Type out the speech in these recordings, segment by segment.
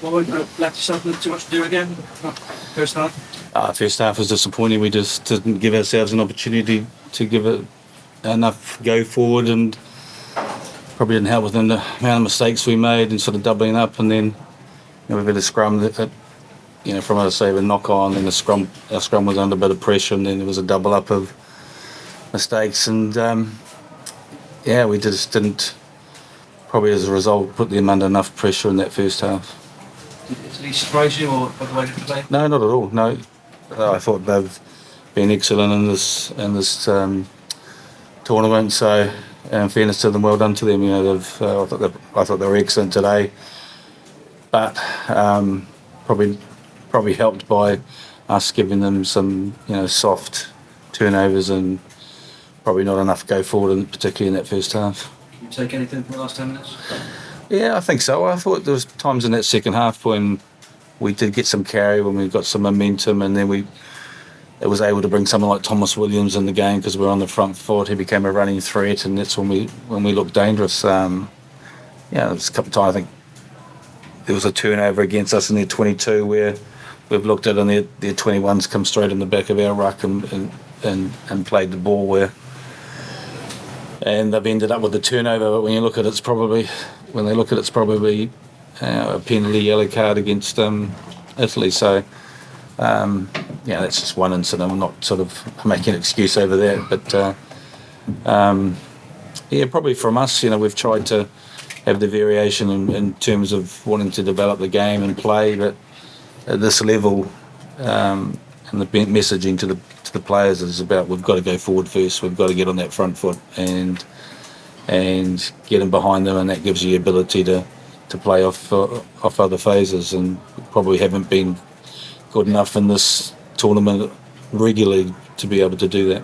Warren, left yourself with too much to do again? First half? First half was disappointing. We just didn't give ourselves an opportunity to give it enough go forward, and probably didn't help within the amount of mistakes we made and sort of doubling up. And then we've had a scrum that from a knock on, and our scrum was under a bit of pressure, and then there was a double up of mistakes, and we just didn't, probably as a result, put them under enough pressure in that first half. Did he surprise you, or by the way they played? No, not at all. No, I thought they've been excellent in this tournament. So, in fairness to them, well done to them. I thought they were excellent today, but probably helped by us giving them some soft turnovers and probably not enough go forward, particularly in that first half. Can you take anything from the last 10 minutes? Yeah, I think so. I thought there was times in that second half when we did get some carry, when we got some momentum, and then it was able to bring someone like Thomas Williams in the game because we were on the front foot. He became a running threat, and that's when we looked dangerous. There was a couple of times I think there was a turnover against us in their 22 where we've looked at, and their 21s come straight in the back of our ruck and played the ball where, and they've ended up with a turnover. But when they look at it, it's probably a penalty yellow card against Italy. So that's just one incident. I'm not sort of making an excuse over that, but probably from us, we've tried to have the variation in terms of wanting to develop the game and play, but at this level, and the messaging to the players is about, we've got to go forward first. We've got to get on that front foot and get them behind them, and that gives you the ability to play off other phases. And we probably haven't been good enough in this tournament regularly to be able to do that.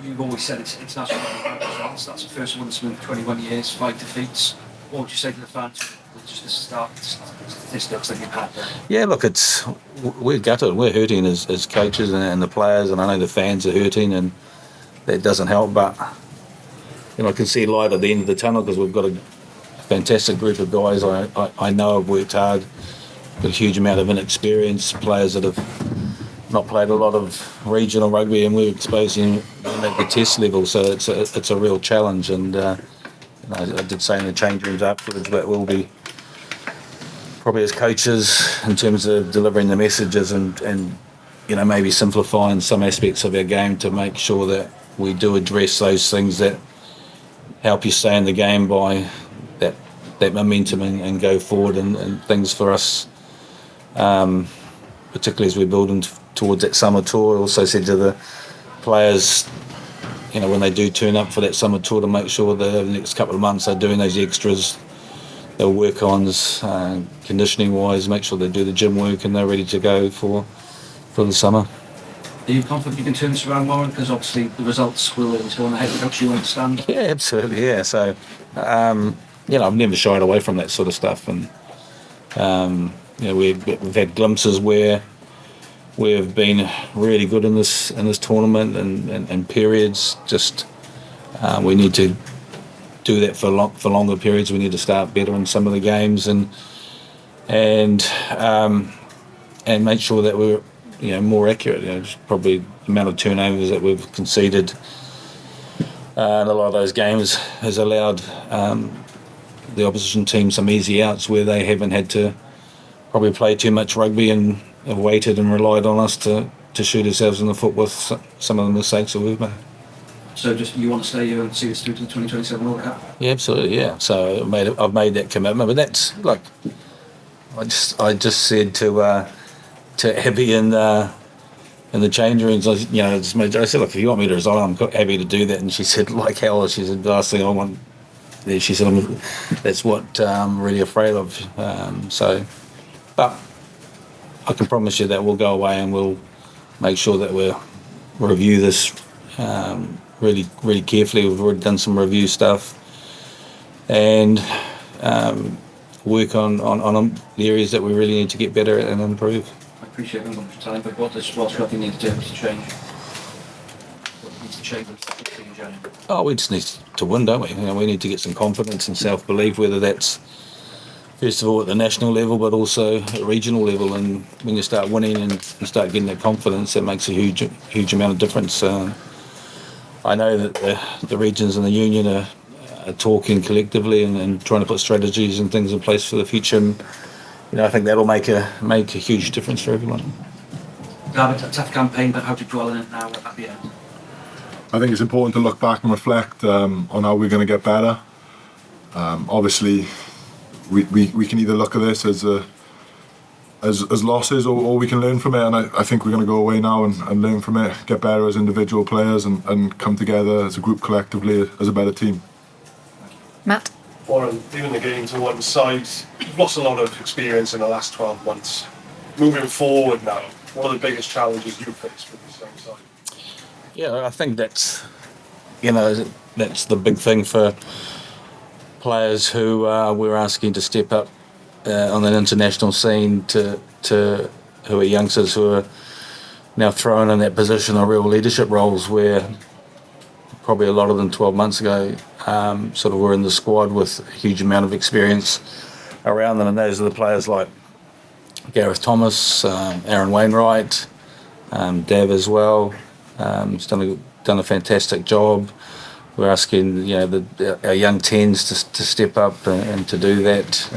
You've always said it's international results. That's the first one that's been 21 years, 5 defeats. What would you say to the fans with just the statistics that you've had there? Yeah, look, we're gutted. We're hurting as coaches and the players, and I know the fans are hurting, and that doesn't help. But I can see light at the end of the tunnel because we've got a fantastic group of guys. I know have worked hard, got a huge amount of inexperienced players that have not played a lot of regional rugby, and we're exposing them at the test level. So it's a real challenge, and I did say in the change rooms afterwards that we'll be probably as coaches in terms of delivering the messages and maybe simplifying some aspects of our game to make sure that we do address those things that help you stay in the game by that momentum and go forward, and things for us, particularly as we're building towards that summer tour. I also said to the players, when they do turn up for that summer tour, to make sure that over the next couple of months they're doing those extras, they'll work on conditioning wise, make sure they do the gym work and they're ready to go for the summer. Are you confident you can turn this around, Warren? Because obviously the results will always go on ahead without you understand. Yeah, absolutely, yeah. So, I've never shied away from that sort of stuff, and we've had glimpses where we've been really good in this tournament and periods. Just we need to do that for longer periods. We need to start better in some of the games and make sure that we're more accurate. Just probably the amount of turnovers that we've conceded in a lot of those games has allowed the opposition team some easy outs where they haven't had to probably play too much rugby and have waited and relied on us to shoot ourselves in the foot with some of the mistakes that we've made. So just you want to stay here and see us through to the 2027 World Cup? Yeah, absolutely, yeah. So I've made that commitment, but that's like I just said to Abby in the change rooms, I said, look, if you want me to resign, I'm happy to do that. And she said, like hell, she said, the last thing I want. She said, that's what I'm really afraid of. But I can promise you that we'll go away and we'll make sure that we'll review this really, really carefully. We've already done some review stuff and work on the areas that we really need to get better at and improve. I appreciate very much time, but what does Welsh rugby need to do to change? What needs to change in general? Oh, we just need to win, don't we? We need to get some confidence and self-belief, whether that's first of all at the national level, but also at regional level. And when you start winning and start getting that confidence, that makes a huge amount of difference. I know that the regions and the union are talking collectively and trying to put strategies and things in place for the future. And I think that'll make a huge difference for everyone. It's a tough campaign, but how do you dwell on it now at the end? I think it's important to look back and reflect on how we're going to get better. Obviously, we can either look at this as losses or we can learn from it, and I think we're going to go away now and learn from it, get better as individual players and come together as a group collectively as a better team. Matt? Warren, leaving the game to one side, you've lost a lot of experience in the last 12 months. Moving forward now, what are the biggest challenges you face with this young side? Yeah, I think that's the big thing for players who we're asking to step up on an international scene to who are youngsters who are now thrown in that position of real leadership roles where probably a lot of them 12 months ago sort of were in the squad with a huge amount of experience around them, and those are the players like Gareth Thomas, Aaron Wainwright, Dav as well. He's done a fantastic job. We're asking our young tens to step up and to do that.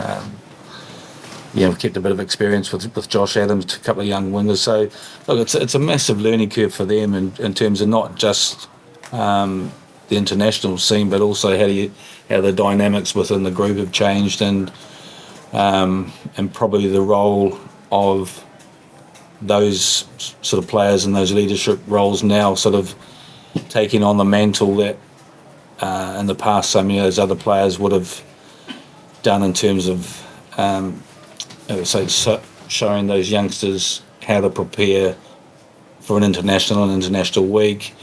We've kept a bit of experience with Josh Adams, a couple of young wingers. So look, it's a massive learning curve for them in terms of not just the international scene, but also how the dynamics within the group have changed, and probably the role of those sort of players in those leadership roles now sort of taking on the mantle that in the past so many of those other players would have done in terms of showing those youngsters how to prepare for an international week,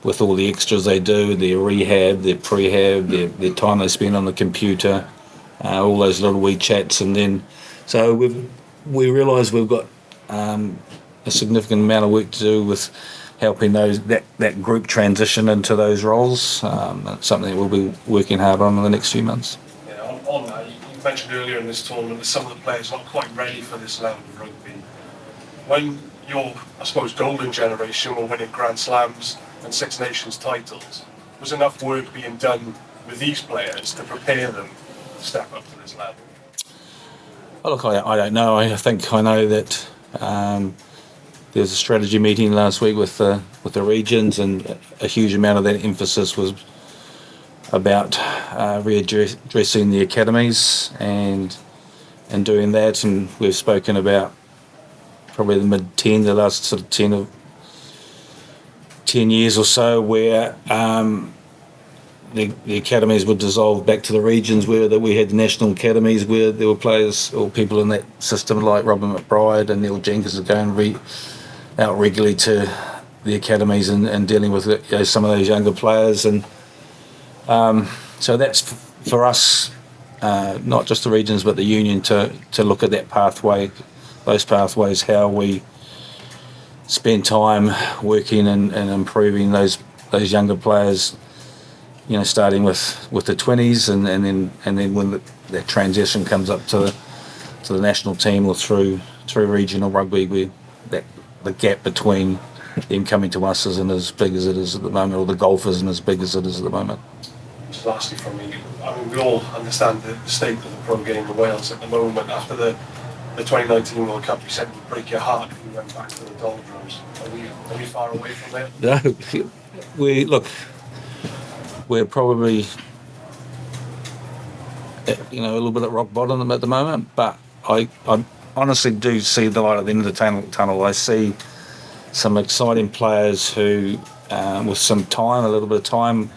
with all the extras they do, their rehab, their prehab, their time they spend on the computer, all those little wee chats. And then so we realise we've got a significant amount of work to do with helping that group transition into those roles. That's something that we'll be working hard on in the next few months. Yeah, on that, you mentioned earlier in this tournament that some of the players not quite ready for this level of rugby. When your, I suppose, golden generation were winning Grand Slams and Six Nations titles, was enough work being done with these players to prepare them to step up to this level? Well, look, I don't know. I think I know that there was a strategy meeting last week with the regions, and a huge amount of that emphasis was about readdressing the academies and doing that. And we've spoken about probably the mid-10, the last sort of 10 years or so, where the academies would dissolve back to the regions, where we had national academies where there were players or people in that system like Robin McBride and Neil Jenkins are going out regularly to the academies and dealing with some of those younger players. And so that's for us, not just the regions but the union, to look at that pathway, those pathways, how we spend time working and improving those younger players, starting with the 20s and then when that transition comes up to the national team or through regional rugby, the gap between them coming to us isn't as big as it is at the moment, or the gulf isn't as big as it is at the moment. Just lastly from me, I mean, we all understand the state of the pro game in Wales at the moment. After the 2019 World Cup, you said it would break your heart if you went back to the doldrums. Are we far away from there? No, we're probably a little bit at rock bottom at the moment, but I honestly do see the light at the end of the tunnel. I see some exciting players who, with some time, a little bit of time,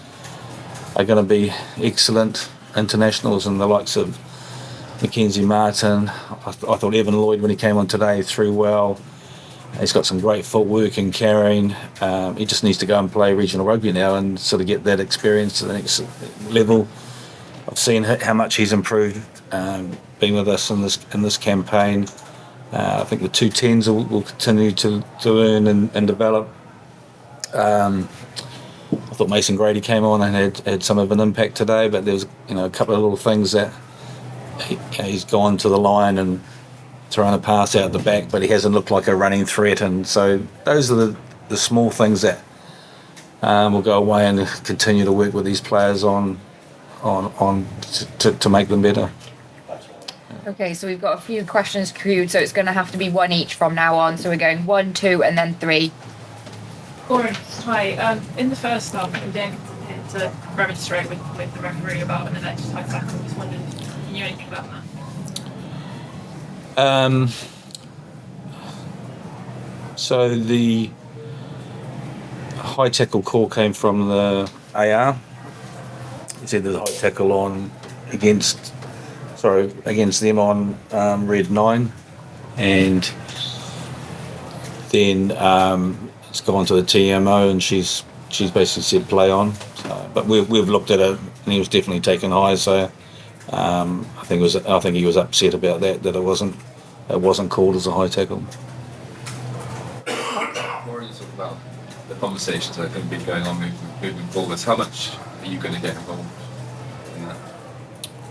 are going to be excellent internationals, and the likes of Mackenzie Martin. I thought Evan Lloyd, when he came on today, threw well. He's got some great footwork and carrying. He just needs to go and play regional rugby now and sort of get that experience to the next level. I've seen how much he's improved being with us in this campaign. I think the 210s will continue to learn and develop. I thought Mason Grady came on and had some of an impact today, but there was a couple of little things that he's gone to the line and thrown a pass out the back, but he hasn't looked like a running threat. And so those are the small things that we'll go away and continue to work with these players on to make them better. Okay, so we've got a few questions queued, so it's going to have to be one each from now on. So we're going 1, 2, and then 3. Warren, hi. In the first half, you then had to remonstrate with the referee about an alleged high tackle. I just wondered if you knew anything about that. So the high tackle call came from the AR. He said there's a high tackle on against them on red 9, and then it's gone to the TMO, and she's basically said play on. So, but we've looked at it, and he was definitely taken high. So I think he was upset about that it wasn't called as a high tackle. Warren, you talk about the conversations that are going to be going on moving forwards. How much are you going to get involved in that?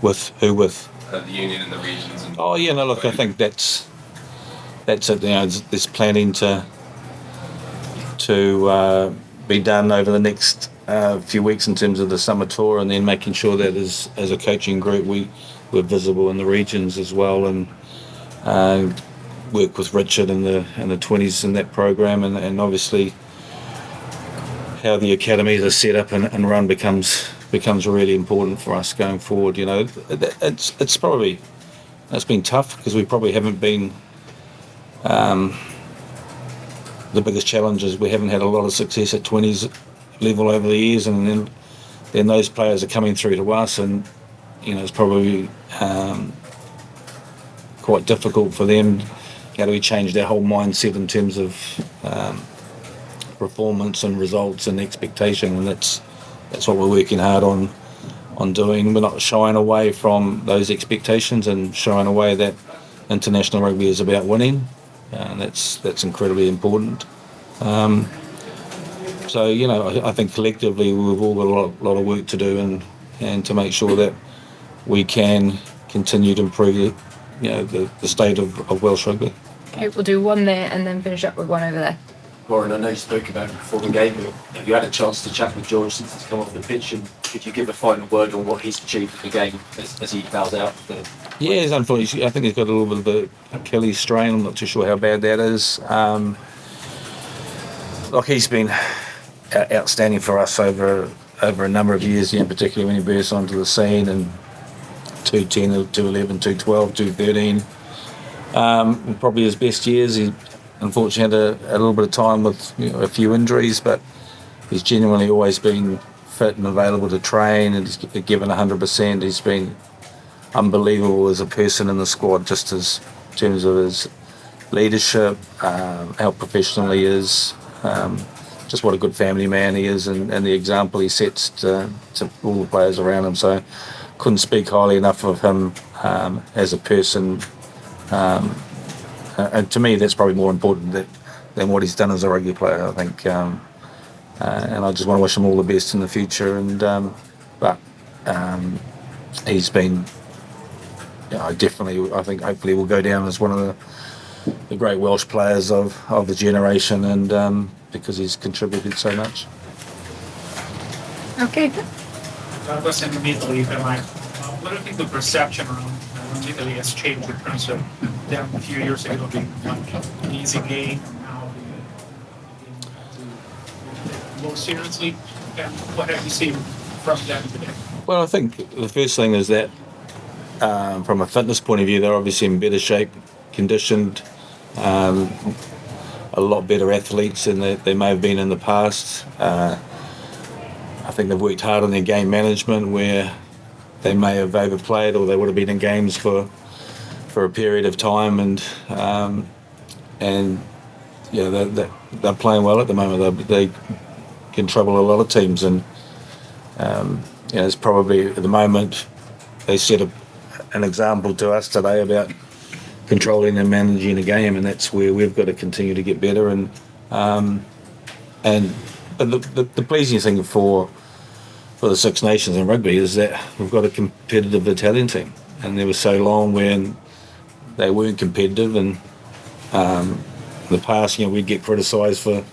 With who? With The union and the regions. And oh yeah, no. Look, I think that's it. You know, there's planning to be done over the next few weeks in terms of the summer tour, and then making sure that as a coaching group we're visible in the regions as well, and work with Richard and the 20s in that program, and obviously how the academies are set up and run becomes really important for us going forward. You know, it's been tough because we probably haven't been the biggest challenge is we haven't had a lot of success at 20s level over the years, and then those players are coming through to us, and you know it's probably quite difficult for them. How do we change their whole mindset in terms of performance and results and expectation? And that's what we're working hard on doing. We're not shying away from those expectations and shying away that international rugby is about winning, and that's incredibly important. So you know, I think collectively we've all got a lot of work to do, and to make sure that we can continue to improve the state of Welsh rugby. Okay, we'll do one there and then finish up with one over there. Warren, I know you spoke about it before the game, but have you had a chance to chat with George since he's come off the pitch, and could you give a final word on what he's achieved in the game as he bows out? Yeah, he's unfortunately, I think he's got a little bit of a Achilles strain. I'm not too sure how bad that is. He's been outstanding for us over a number of years, particularly when he burst onto the scene, and 210, 211, 212, 213. Probably his best years. He unfortunately had a little bit of time with a few injuries, but he's genuinely always been fit and available to train, and he's given 100%. He's been unbelievable as a person in the squad, just as in terms of his leadership, how professional he is, just what a good family man he is, and the example he sets to all the players around him. So couldn't speak highly enough of him as a person. And to me, that's probably more important than what he's done as a rugby player, I think. And I just want to wish him all the best in the future. But he's been, definitely, I think, hopefully, will go down as one of the great Welsh players of the generation, and because he's contributed so much. Okay. Question from Italy, if I might. What do you think the perception around Italy has changed in terms of them a few years ago being an easy game, and now being more seriously? And what have you seen from them today? Well, I think the first thing is that from a fitness point of view, they're obviously in better shape, conditioned, a lot better athletes than they may have been in the past. I think they've worked hard on their game management, where they may have overplayed, or they would have been in games for a period of time, and they're playing well at the moment. They can trouble a lot of teams, and it's probably at the moment they set an example to us today about controlling and managing a game, and that's where we've got to continue to get better. But the pleasing thing for the Six Nations in rugby is that we've got a competitive Italian team, and there was so long when they weren't competitive, and in the past, we'd get criticised for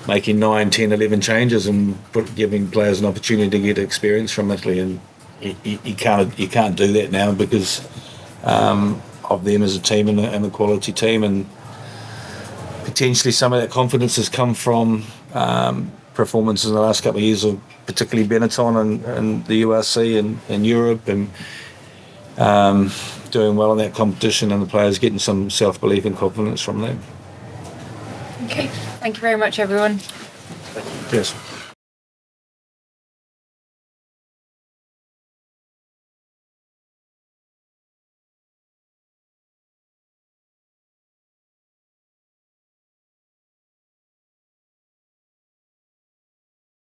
making 9, 10, 11 changes and giving players an opportunity to get experience from Italy, and you can't do that now because of them as a team and a quality team, and potentially some of that confidence has come from performances in the last couple of years of particularly Benetton and the URC and Europe, and doing well in that competition, and the players getting some self-belief and confidence from them. Okay, thank you very much, everyone. Yes.